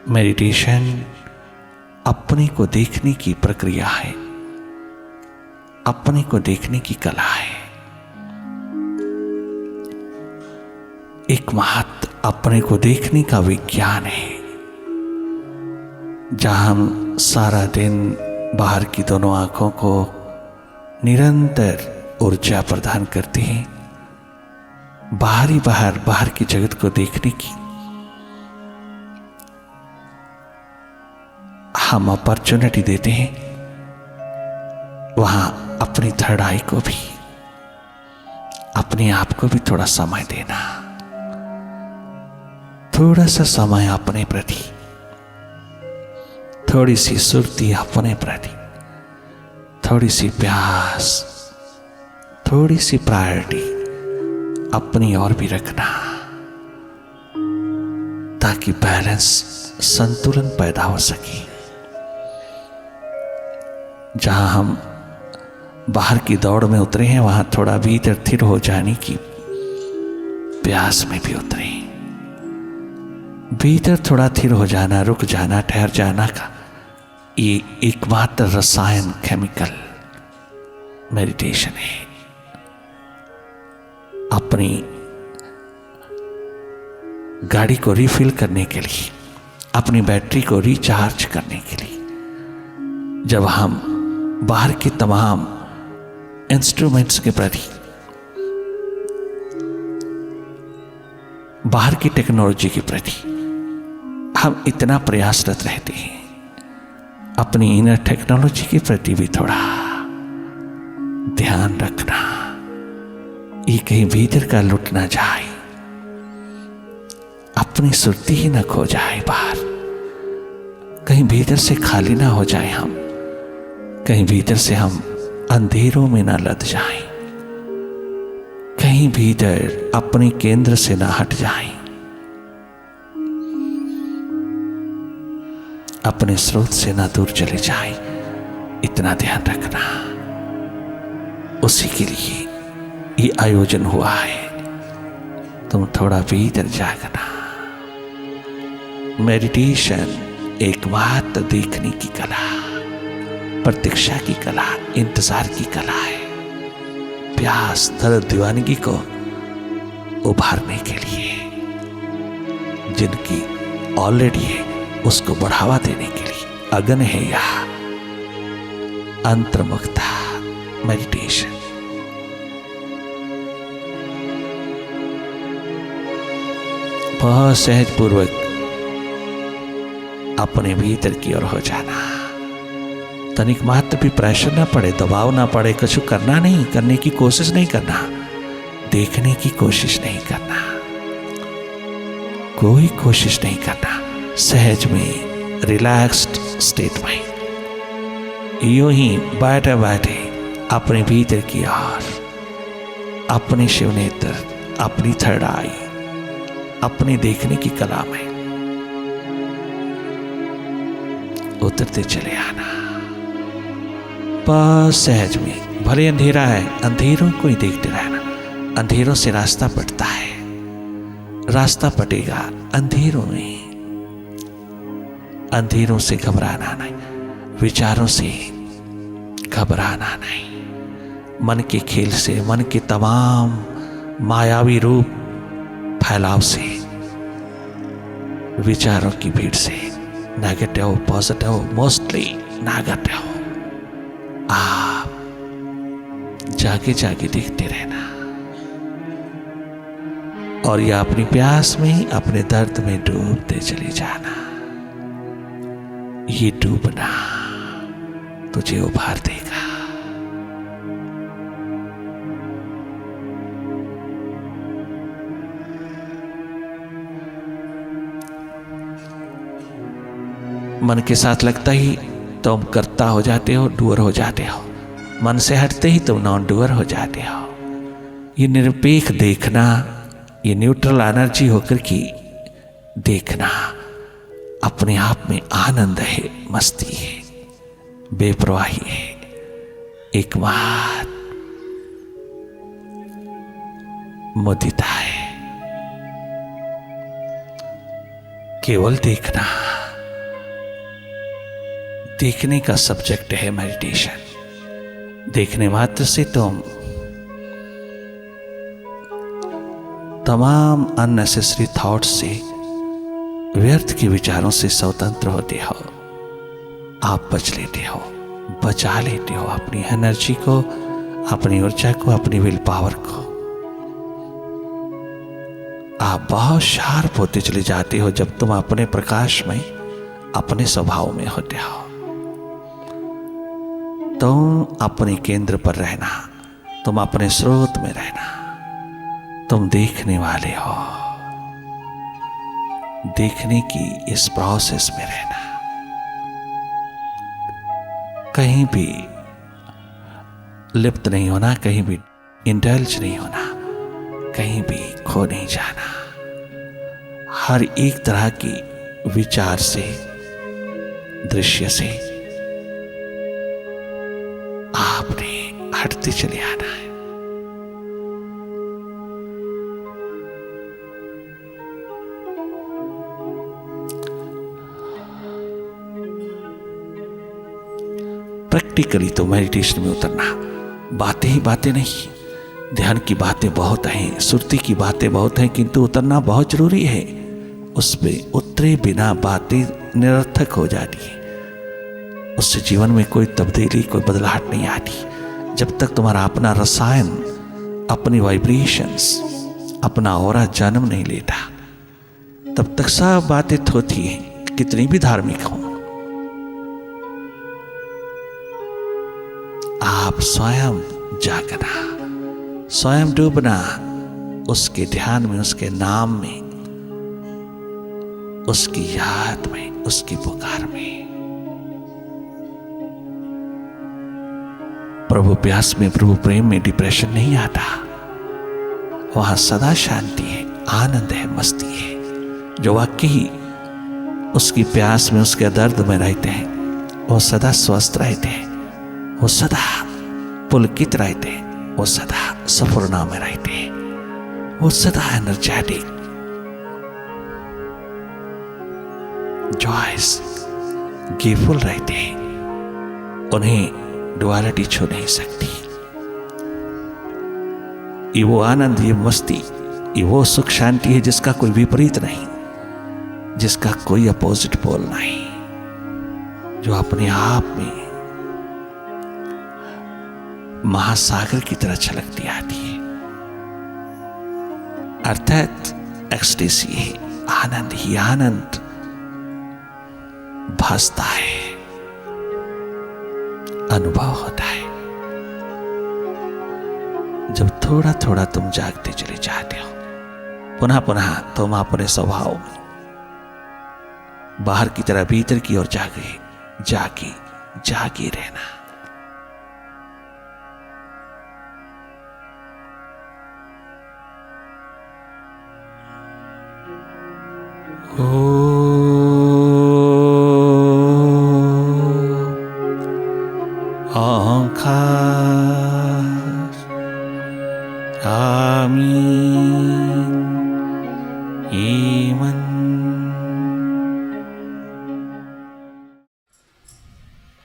Meditation अपने को देखने की प्रक्रिया है, अपने को देखने की कला है। एक महत्व अपने को देखने का विज्ञान है, जहां हम सारा दिन बाहर की दोनों आंखों को निरंतर ऊर्जा प्रदान करते हैं, बाहर की जगत को देखने की हम अपॉर्चुनिटी देते हैं। वहां अपनी थर्ड आई को भी, अपने आप को भी थोड़ा समय देना, थोड़ा सा समय अपने प्रति, थोड़ी सी सुर्ती अपने प्रति, थोड़ी सी प्यास, थोड़ी सी प्रायोरिटी अपनी ओर भी रखना, ताकि बैलेंस, संतुलन पैदा हो सके। जहां हम बाहर की दौड़ में उतरे हैं, वहां थोड़ा भीतर स्थिर हो जाने की प्यास में भी उतरे। भीतर थोड़ा स्थिर हो जाना, रुक जाना, ठहर जाना का ये एकमात्र रसायन, केमिकल मेडिटेशन है। अपनी गाड़ी को रिफिल करने के लिए, अपनी बैटरी को रिचार्ज करने के लिए, जब हम बाहर के तमाम इंस्ट्रूमेंट्स के प्रति, बाहर की टेक्नोलॉजी के प्रति हम इतना प्रयासरत रहते हैं, अपनी इनर टेक्नोलॉजी के प्रति भी थोड़ा ध्यान रखना, ये कहीं भीतर का लुट ना जाए, अपनी सुर्ती ही ना खो जाए, बाहर कहीं भीतर से खाली ना हो जाए, हम कहीं भीतर से हम अंधेरों में ना लद जाएं, कहीं भीतर अपने केंद्र से ना हट जाएं, अपने स्रोत से ना दूर चले जाएं। इतना ध्यान रखना, उसी के लिए ये आयोजन हुआ है। तुम थोड़ा भीतर जागना। मेडिटेशन एकमात्र देखने की कला, प्रतीक्षा की कला, इंतजार की कला है, प्यास, दर्द, दीवानगी को उभारने के लिए, जिनकी ऑलरेडी है उसको बढ़ावा देने के लिए अगन है यह अंतर्मुखता मेडिटेशन। बहुत सहज पूर्वक अपने भीतर की ओर हो जाना, तनिक मात्र भी प्रेशर ना पड़े, दबाव ना पड़े, कुछ करना नहीं, करने की कोशिश नहीं करना, देखने की कोशिश नहीं करना, कोई कोशिश नहीं करना, सहज में, रिलैक्स्ड स्टेट में, यूं ही बैठे बैठे अपने भीतर की ओर, अपने शिव नेत्र, अपनी थर्ड आई, अपनी देखने की कला में उतरते चले आना। बस सहज में, भले अंधेरा है, अंधेरों को ही देखते रहना। अंधेरों से रास्ता पटता है, रास्ता पटेगा अंधेरों में। अंधेरों से घबराना नहीं, विचारों से घबराना नहीं। मन के खेल से, मन के तमाम मायावी रूप फैलाव से, विचारों की भीड़ से, नेगेटिव पॉजिटिव, मोस्टली नेगेटिव, आप जागे जागे देखते रहना, और या अपनी प्यास में, अपने दर्द में डूबते चले जाना। ये डूबना तुझे उभार देगा। मन के साथ लगता ही तुम करता हो जाते हो, डूअर हो जाते हो। मन से हटते ही तुम नॉन डूअर हो जाते हो। ये निरपेक्ष देखना, ये न्यूट्रल एनर्जी होकर की देखना, अपने आप में आनंद है, मस्ती है, बेपरवाही है, एकमात्र मुदिता है। केवल देखना, देखने का सब्जेक्ट है मेडिटेशन। देखने मात्र से तुम तमाम अननेसेसरी थॉट्स से, व्यर्थ के विचारों से स्वतंत्र होते हो। आप बच लेते हो, बचा लेते हो अपनी एनर्जी को, अपनी ऊर्जा को, अपनी विल पावर को। आप बहुत शार्प होते चले जाते हो जब तुम अपने प्रकाश में, अपने स्वभाव में होते हो। तुम अपने केंद्र पर रहना, तुम अपने स्रोत में रहना, तुम देखने वाले हो, देखने की इस प्रोसेस में रहना। कहीं भी लिप्त नहीं होना, कहीं भी इंडल्ज नहीं होना, कहीं भी खो नहीं जाना। हर एक तरह की विचार से, दृश्य से आपने हटते चले आना है। प्रैक्टिकली तो मेडिटेशन में उतरना, बातें ही बातें नहीं, ध्यान की बातें बहुत हैं, सुरती की बातें बहुत हैं, किंतु उतरना बहुत जरूरी है। उस पे उतरे बिना बातें निरर्थक हो जाती है, उससे जीवन में कोई तब्दीली, कोई बदलाहट नहीं आती। जब तक तुम्हारा अपना रसायन, अपनी वाइब्रेशंस, अपना ऑरा जन्म नहीं लेता, तब तक सब बातें होती हैं, कितनी भी धार्मिक हो। आप स्वयं जागना, स्वयं डूबना उसके ध्यान में, उसके नाम में, उसकी याद में, उसकी पुकार में। प्रभु प्यास में, प्रभु प्रेम में डिप्रेशन नहीं आता। वहां सदा शांति है, आनंद है, मस्ती है। जो वाकई ही उसकी प्यास में, उसके दर्द में रहते हैं, वो सदा स्वस्थ रहते हैं, वो सदा पुलकित रहते हैं, वो सदा सफुरना में रहते हैं, वो सदा एनर्जेटिक, जॉयस, गिवफुल रहते हैं। उन्हें डुअलिटी छू नहीं सकती। ये वो आनंद, ये मस्ती, ये वो सुख शांति है जिसका कोई विपरीत नहीं, जिसका कोई अपोजिट पोल नहीं, जो अपने आप में महासागर की तरह छलकती आती है। अर्थात एक्सटेसी है, आनंद ही आनंद भासता है, अनुभव होता है। जब थोड़ा थोड़ा तुम जागते चले जाते हो, पुनः पुनः तुम अपने स्वभाव में, बाहर की तरह भीतर की ओर जागे जागे जागे रहना।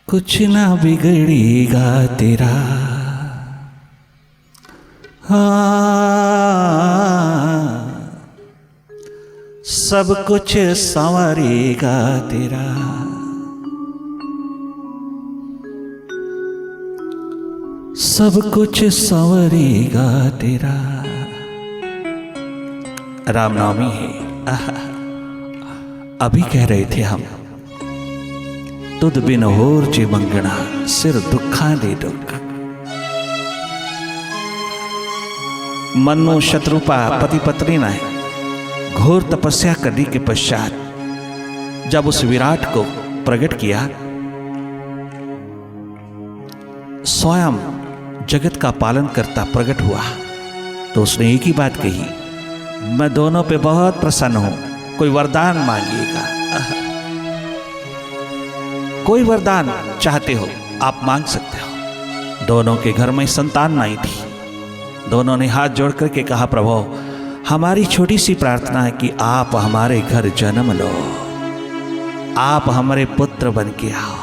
कुछ ना बिगड़ेगा तेरा, सब कुछ संवरेगा तेरा। सब कुछ संवरेगा तेरा। रामनवमी है। अभी कह रहे थे हम, तुद बिन होर जे मंगना, सिर दुखा दे दुख। मनु शत्रुपा पति पत्नी न है। घोर तपस्या करने के पश्चात जब उस विराट को प्रकट किया, स्वयं जगत का पालन करता प्रकट हुआ, तो उसने एक ही बात कही, मैं दोनों पे बहुत प्रसन्न हूं, कोई वरदान मांगिएगा। कोई वरदान चाहते हो आप मांग सकते हो। दोनों के घर में संतान नहीं थी। दोनों ने हाथ जोड़ करके कहा, प्रभु हमारी छोटी सी प्रार्थना है कि आप हमारे घर जन्म लो, आप हमारे पुत्र बन के आओ।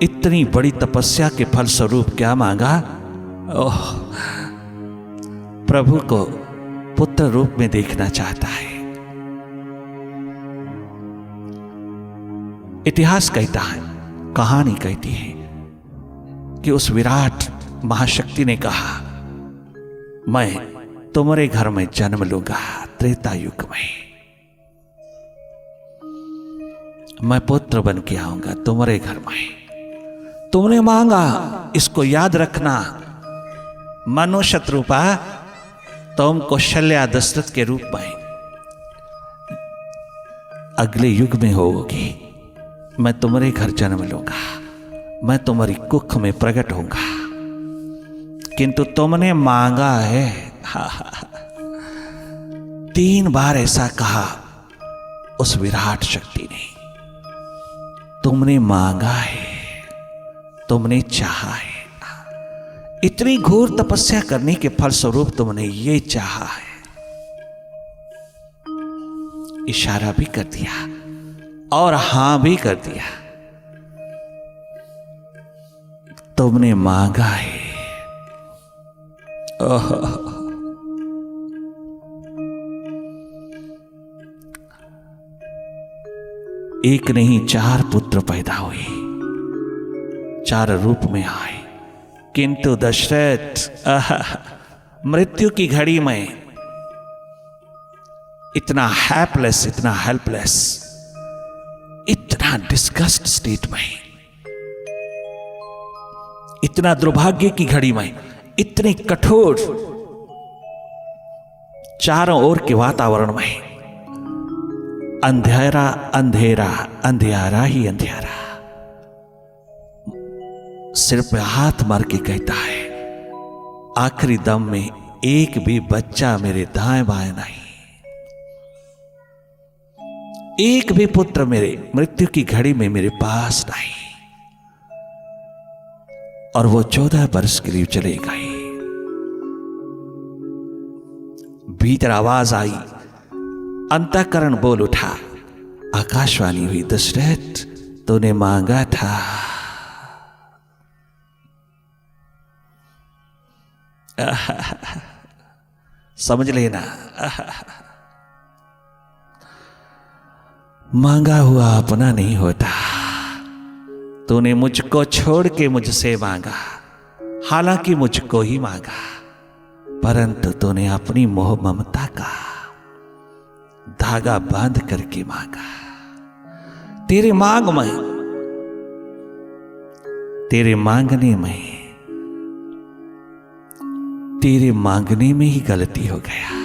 इतनी बड़ी तपस्या के फल स्वरूप क्या मांगा? ओह, प्रभु को पुत्र रूप में देखना चाहता है। इतिहास कहता है, कहानी कहती है कि उस विराट महाशक्ति ने कहा, मैं तुम्हारे घर में जन्म लूंगा त्रेता युग में, मैं पुत्र बन के आऊंगा तुम्हारे घर में। तुमने मांगा, इसको याद रखना, मनुष्य रूपा तुम कौशल्या दशरथ के रूप में अगले युग में होगी। मैं तुम्हारे घर जन्म लूंगा, मैं तुम्हारी कुख में प्रकट होऊंगा, किंतु तुमने मांगा है। 3 बार ऐसा कहा उस विराट शक्ति ने, तुमने मांगा है, तुमने चाहा है। इतनी घोर तपस्या करने के फलस्वरूप तुमने ये चाहा है। इशारा भी कर दिया और हां भी कर दिया, तुमने मांगा है। एक नहीं 4 पुत्र पैदा हुए, 4 रूप में आए, किंतु दशरथ मृत्यु की घड़ी में इतना हेल्पलेस, इतना हेल्पलेस, इतना डिस्गस्ट स्टेट में, इतना दुर्भाग्य की घड़ी में, इतने कठोर चारों ओर के वातावरण में, अंधेरा अंधेरा अंधियारा ही अंधियारा, सिर पे हाथ मार के कहता है, आखिरी दम में एक भी बच्चा मेरे दाएं बाएं नहीं, एक भी पुत्र मेरे मृत्यु की घड़ी में मेरे पास नहीं। और वो 14 वर्ष के लिए चले गए। भीतर आवाज आई, अंतःकरण बोल उठा, आकाशवाणी हुई, दशरथ तूने मांगा था। समझ लेना, मांगा हुआ अपना नहीं होता। तूने मुझको छोड़ के मुझसे मांगा, हालांकि मुझको ही मांगा, परंतु तूने अपनी मोह ममता का धागा बांध करके मांगा। तेरे मांग में, तेरे मांगने में, तेरे मांगने में ही गलती हो गया।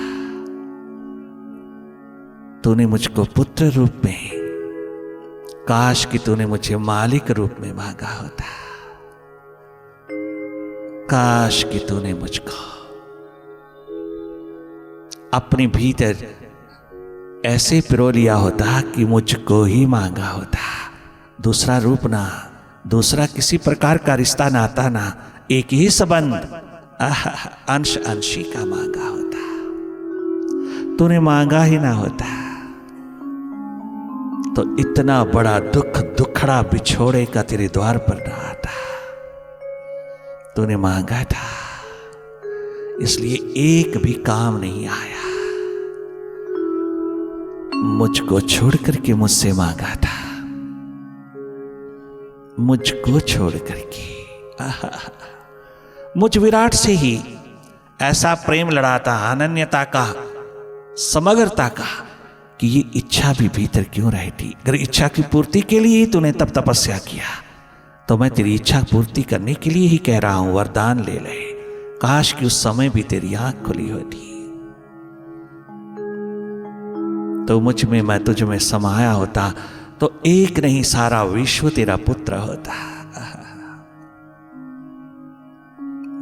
तूने मुझको पुत्र रूप में, काश कि तूने मुझे मालिक रूप में मांगा होता। काश कि तूने मुझको अपने भीतर ऐसे पिरो लिया होता कि मुझको ही मांगा होता। दूसरा रूप ना, दूसरा किसी प्रकार का रिश्ता नाता ना, एक ही संबंध, अंश अंशी का मांगा होता। तूने मांगा ही ना होता तो इतना बड़ा दुख, दुखड़ा बिछोड़े का तेरे द्वार पर ना आता। तूने मांगा था, इसलिए एक भी काम नहीं आया। मुझको छोड़ करके मुझसे मांगा था, मुझको छोड़ करके। मुझ विराट से ही ऐसा प्रेम लड़ाता, अनन्यता का, समग्रता का, कि ये इच्छा भी भीतर क्यों रहती। अगर इच्छा की पूर्ति के लिए ही तूने तब तपस्या किया, तो मैं तेरी इच्छा पूर्ति करने के लिए ही कह रहा हूं, वरदान ले ले। काश कि उस समय भी तेरी आंख खुली होती तो मुझ में, मैं तुझ में समाया होता, तो एक नहीं सारा विश्व तेरा पुत्र होता।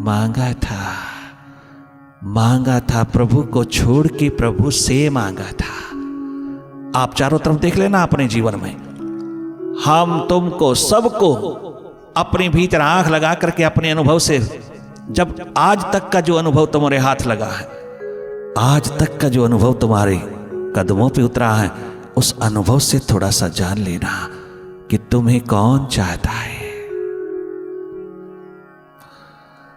मांगा था, मांगा था, प्रभु को छोड़ के प्रभु से मांगा था। आप चारों तरफ देख लेना अपने जीवन में, हम तुमको सबको अपने भीतर आंख लगा करके अपने अनुभव से, जब आज तक का जो अनुभव तुम्हारे हाथ लगा है, आज तक का जो अनुभव तुम्हारे कदमों पे उतरा है, उस अनुभव से थोड़ा सा जान लेना कि तुम्हें कौन चाहता है।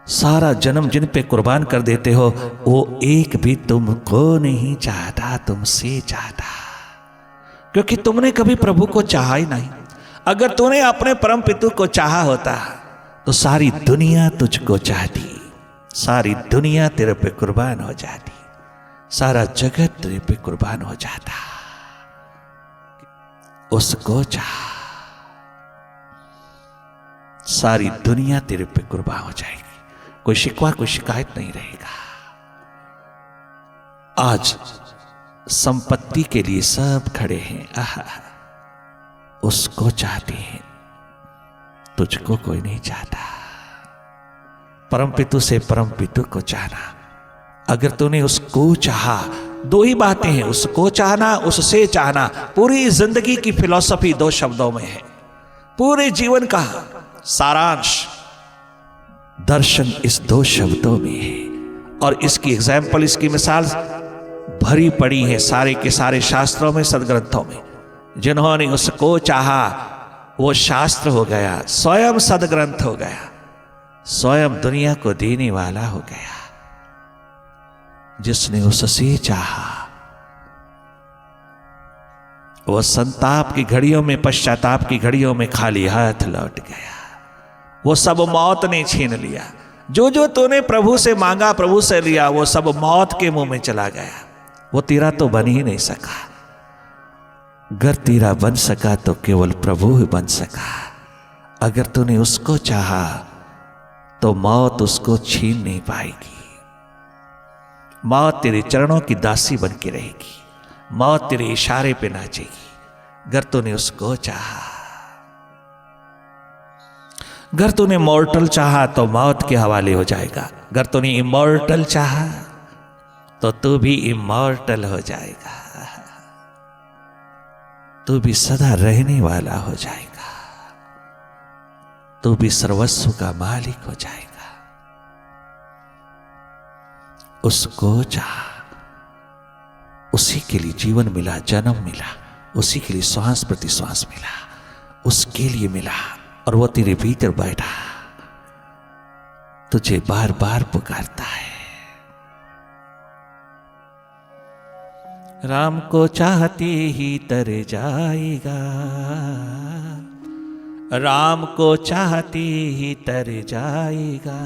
सारा जन्म जिन पे कुर्बान कर देते हो, वो एक भी तुमको नहीं चाहता, तुमसे चाहता, क्योंकि तुमने कभी प्रभु को चाहा ही नहीं। अगर तूने अपने परम पिता को चाहा होता तो सारी दुनिया तुझको चाहती, सारी दुनिया तेरे पे कुर्बान हो जाती, सारा जगत तेरे पे कुर्बान हो जाता। उसको चाह, सारी दुनिया तेरे पे कुर्बान हो जाएगी, कोई शिकवा कोई शिकायत नहीं रहेगा। आज संपत्ति के लिए सब खड़े हैं, उसको चाहते हैं, तुझको कोई नहीं चाहता। परम पितु से परम पितु को चाहना। अगर तूने उसको चाहा, दो ही बातें हैं, उसको चाहना, उससे चाहना। पूरी जिंदगी की फिलॉसफी दो शब्दों में है, पूरे जीवन का सारांश दर्शन इस दो शब्दों में है। और इसकी एग्जाम्पल, इसकी मिसाल भरी पड़ी है सारे के सारे शास्त्रों में, सदग्रंथों में। जिन्होंने उसको चाहा वो शास्त्र हो गया, स्वयं सदग्रंथ हो गया, स्वयं दुनिया को देने वाला हो गया। जिसने उससे चाहा वो संताप की घड़ियों में, पश्चाताप की घड़ियों में खाली हाथ लौट गया। वो सब मौत ने छीन लिया। जो जो तूने प्रभु से मांगा, प्रभु से लिया, वो सब मौत के मुंह में चला गया। वो तेरा तो बन ही नहीं सका। अगर तेरा बन सका तो केवल प्रभु ही बन सका। अगर तूने उसको चाहा तो मौत उसको छीन नहीं पाएगी। मौत तेरे चरणों की दासी बन के रहेगी, मौत तेरे इशारे पे नाचेगी। अगर तूने उसको चाहा, अगर तूने मॉर्टल चाहा तो मौत के हवाले हो जाएगा। अगर तूने इमॉर्टल चाहा तो तू भी इमॉर्टल हो जाएगा, तू भी सदा रहने वाला हो जाएगा, तू भी सर्वस्व का मालिक हो जाएगा। उसको चाह, उसी के लिए जीवन मिला, जन्म मिला, उसी के लिए श्वास प्रति श्वास मिला, उसके लिए मिला। और वो तेरे भीतर बैठा तुझे बार बार पुकारता है। राम को चाहते ही तर जाएगा, राम को चाहते ही तर जाएगा,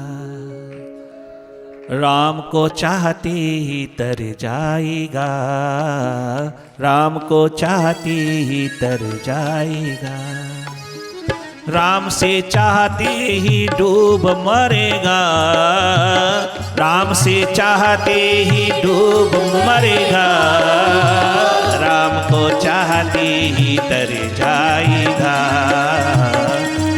राम को चाहते ही तर जाएगा, राम को चाहते ही तर जाएगा। राम से चाहते ही डूब मरेगा, राम से चाहते ही डूब मरेगा, राम को चाहते ही तर जाएगा,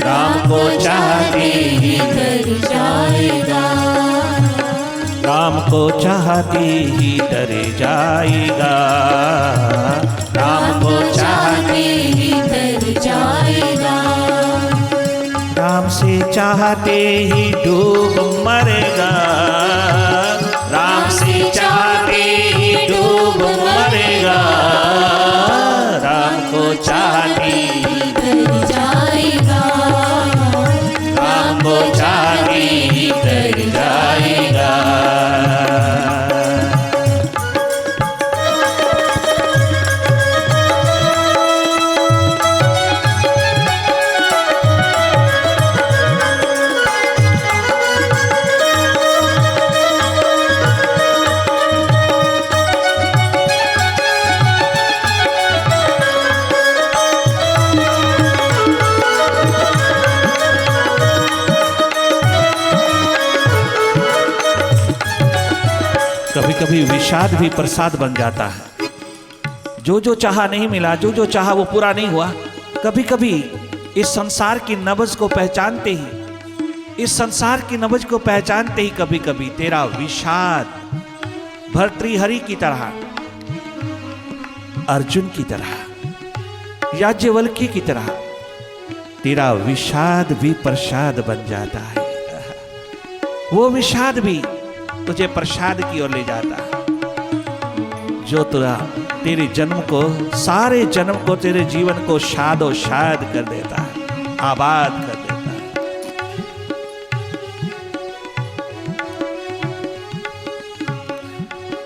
राम को चाहते ही तर जाएगा, राम को चाहते ही तर जाएगा, राम को चाहते ही तर जाएगा। राम से चाहते ही डूब मरेगा, राम से चाहते ही डूब मरेगा, राम को चाहते ही तर जाएगा, राम को चाहते ही तर जाएगा। कभी कभी विषाद भी प्रसाद बन जाता है। जो जो चाहा नहीं मिला, जो जो चाहा वो पूरा नहीं हुआ। कभी कभी इस संसार की नब्ज को पहचानते ही, इस संसार की नब्ज को पहचानते ही कभी कभी तेरा विषाद भर्तृहरि की तरह, अर्जुन की तरह, याज्ञवल्क्य की तरह तेरा विषाद भी प्रसाद बन जाता है। वो विषाद भी तुझे प्रसाद की ओर ले जाता है, जो तेरे जन्म को, सारे जन्म को, तेरे जीवन को शादो शाद कर देता है, आबाद कर देता है।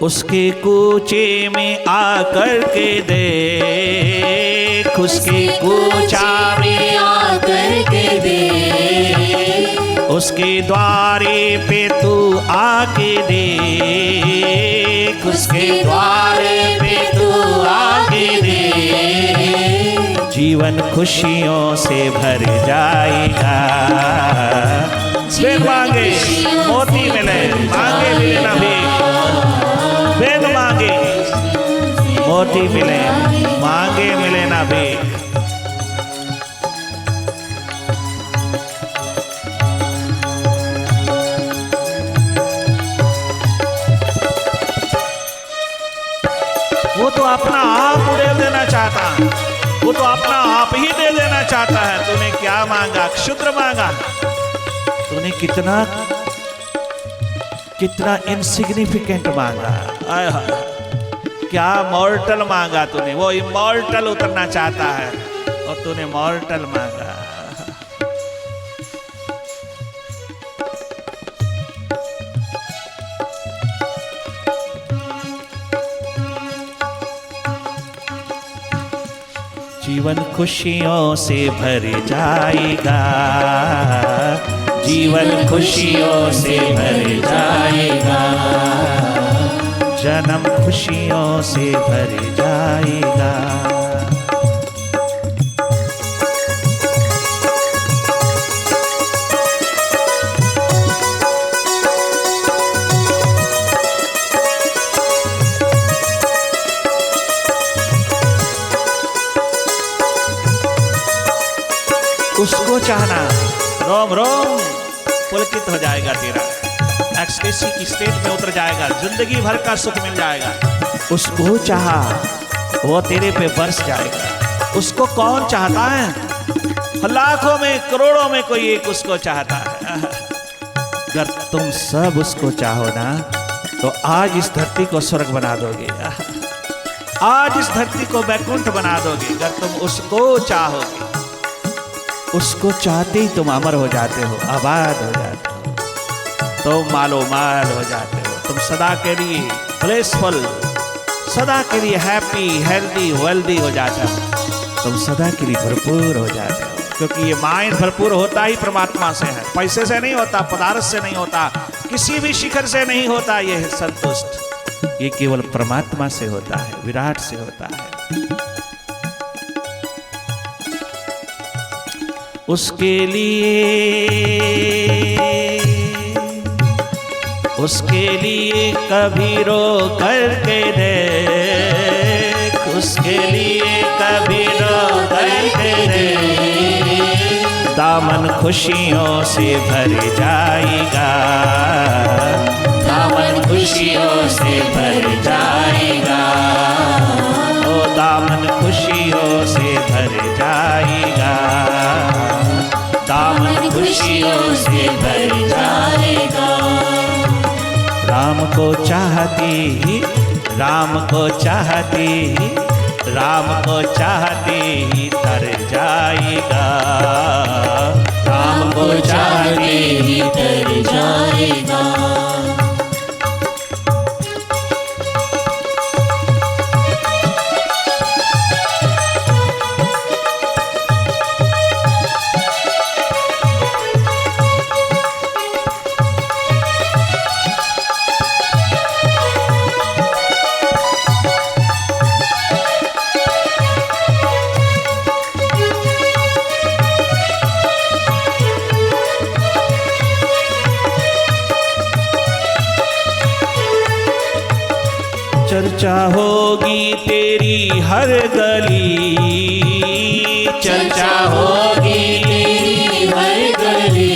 उसके कूचे में आकर के देख, उसके कूचा में आकर के देख, उसके द्वारे पे तू आके देख, उसके द्वारे पे तू आके देख, जीवन खुशियों से भर जाएगा। बेन मांगे मोती मिले, मांगे मिले ना भी, बेन मांगे मोती मिले, मांगे मिले ना भी। वो तो अपना आप उड़ेल देना चाहता है, वो तो अपना आप ही दे देना चाहता है। तूने क्या मांगा? क्षुद्र मांगा। तूने कितना कितना इनसिग्निफिकेंट मांगा। क्या मॉर्टल मांगा तूने। वो इमॉर्टल उतरना चाहता है और तूने मॉर्टल मांगा। जीवन खुशियों से भर जाएगा, जीवन खुशियों से भर जाएगा, जन्म खुशियों से भर जाएगा। उसको चाहना, रोम रोम पुलकित हो जाएगा तेरा, एक्सटेसी की स्टेट में उतर जाएगा, जिंदगी भर का सुख मिल जाएगा। उसको चाहा, वो तेरे पे बरस जाएगा। उसको कौन चाहता है? लाखों में करोड़ों में कोई एक उसको चाहता है। अगर तुम सब उसको चाहो ना तो आज इस धरती को स्वर्ग बना दोगे, आज इस धरती को वैकुंठ बना दोगे। अगर तुम उसको चाहोगे, उसको चाहते ही तुम अमर हो जाते हो, आबाद हो जाते हो, तुम मालो माल हो जाते हो। तुम सदा के लिए ब्लेसफुल, सदा के लिए हैप्पी, हेल्दी, वेल्दी हो जाते हो। तुम सदा के लिए भरपूर हो जाते हो, क्योंकि ये माइंड भरपूर होता ही परमात्मा से है, पैसे से नहीं होता, पदार्थ से नहीं होता, किसी भी शिखर से नहीं होता। ये है संतुष्ट, ये केवल परमात्मा से होता है, विराट से होता है। उसके लिए कभी रो करके देख, उसके लिए कभी रो करके देख, दामन खुशियों से भर जाएगा, दामन खुशियों से भर जाएगा, ओ दामन खुशियों से भर जाएगा, दामन खुशियों से भर जाएगा। राम को चाहते ही, राम को चाहते ही, राम को चाहते ही तर जाएगा, राम को चाहते ही तर जाएगा। चर्चा होगी तेरी हर गली, चर्चा होगी तेरी हर गली,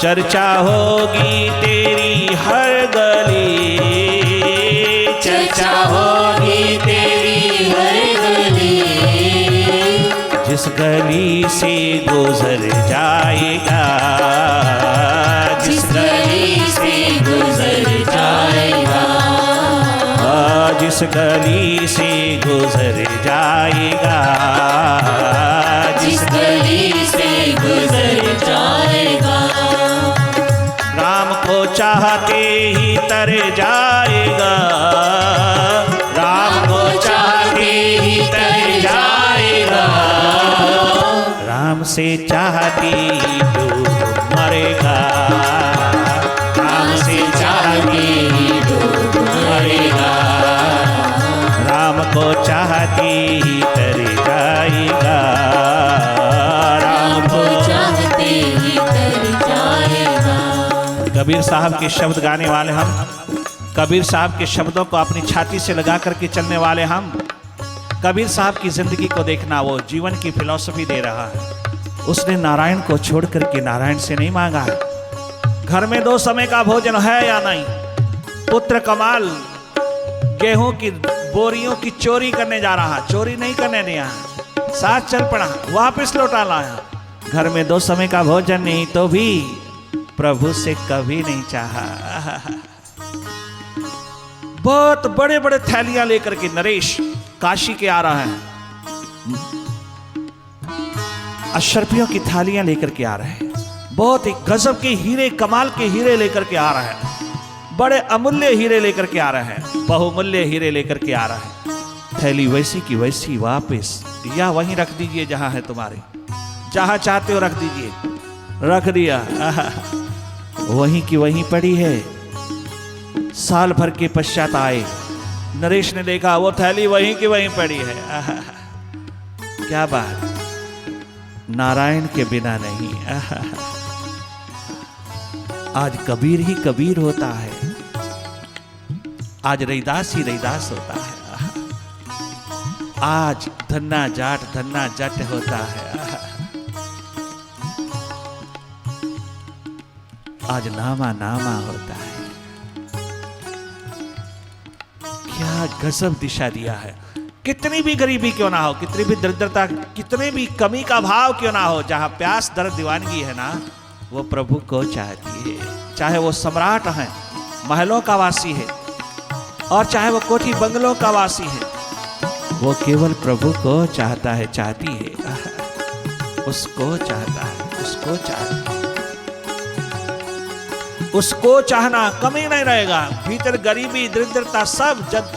चर्चा होगी तेरी हर गली, चर्चा होगी तेरी हर गली, जिस गली से गुजर जाएगा, जिस गली से गुजर जाएगा, जिस गली से गुजर जाएगा, जिस गली से गुजर जाएगा, राम को चाहते ही तर जाए कबीर साहब के शब्द गाने वाले हम, कबीर साहब के शब्दों को अपनी छाती से लगा करके चलने वाले हम। कबीर साहब की जिंदगी को देखना, वो जीवन की फिलॉसफी दे रहा है। उसने नारायण को छोड़ करके नारायण से नहीं मांगा, घर में 2 समय का भोजन है या नहीं, पुत्र कमाल गेहूं की बोरियों की चोरी करने जा रहा, चोरी नहीं करने दिया, साथ चल पड़ा, वापस लौटा लाया। घर में 2 समय का भोजन नहीं तो भी प्रभु से कभी नहीं चाहा। बहुत बड़े बड़े थैलियां लेकर के नरेश काशी के आ रहा है, अशरफियों की थालियां लेकर के आ रहे हैं, बहुत ही गजब के हीरे, कमाल के हीरे लेकर के आ रहा है, बड़े अमूल्य हीरे लेकर के आ रहे हैं, बहुमूल्य हीरे लेकर के आ रहा है। थैली वैसी की वैसी वापस, या वहीं रख दीजिए जहां है तुम्हारे, जहां चाहते हो रख दीजिए, रख दिया, वहीं की वहीं पड़ी है। साल भर के पश्चात आए, नरेश ने देखा वो थैली वहीं की वहीं पड़ी है। क्या बात, नारायण के बिना नहीं। आज कबीर ही कबीर होता है, आज रैदास ही रैदास होता है, आज धन्ना जाट होता है, आज नामा नामा होता है। क्या गजब दिशा दिया है। कितनी भी गरीबी क्यों ना हो, कितनी भी दरिद्रता, कितनी भी कमी का भाव क्यों ना हो, जहां प्यास दर्द दीवानगी है ना, वो प्रभु को चाहती है। चाहे वो सम्राट है, महलों का वासी है, और चाहे वो कोठी बंगलों का वासी है, वो केवल प्रभु को चाहता है, चाहती है, उसको चाहता है, उसको चाहता है। उसको चाहना कमी नहीं रहेगा, भीतर गरीबी दरिद्रता सब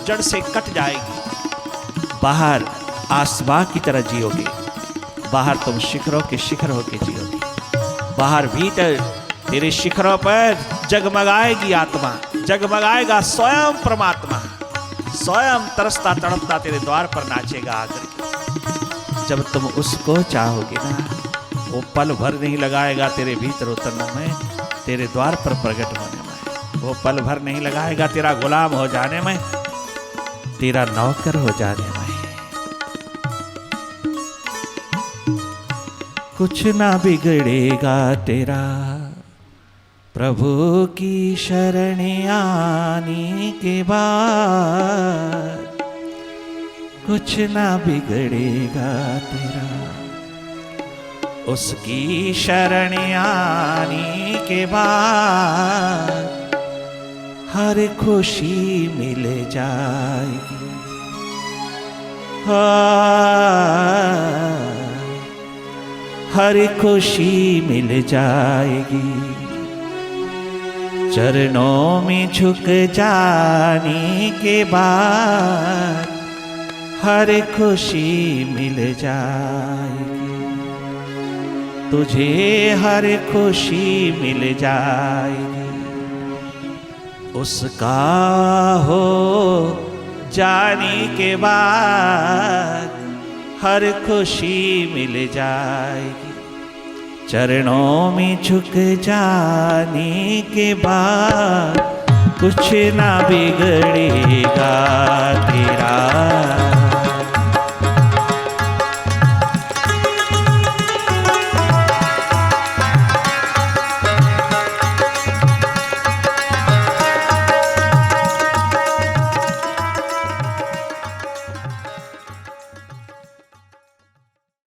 जड़ से कट जाएगी। बाहर आसमां की तरह जियोगे, बाहर तुम शिखरों के शिखर होके जियोगे, बाहर भीतर तेरे शिखरों पर जगमगाएगी आत्मा, जगमगाएगा स्वयं परमात्मा, स्वयं तरसता तड़पता तेरे द्वार पर नाचेगा आकर। जब तुम उसको चाहोगे ना, वो पल भर नहीं लगाएगा तेरे भीतर उतरने में, तेरे द्वार पर प्रकट होने में। वो पल भर नहीं लगाएगा तेरा गुलाम हो जाने में, तेरा नौकर हो जाने में। कुछ ना बिगड़ेगा तेरा प्रभु की शरण आने के बाद, कुछ ना बिगड़ेगा तेरा उसकी शरण आने के बाद, हर खुशी मिल जाएगी, हर खुशी मिल जाएगी। चरणों में झुक जाने के बाद, हर खुशी मिल जाएगी, तुझे हर खुशी मिल जाएगी। उसका हो जाने के बाद, हर खुशी मिल जाएगी। चरणों में झुक जाने के बाद, कुछ ना बिगड़ेगा तेरा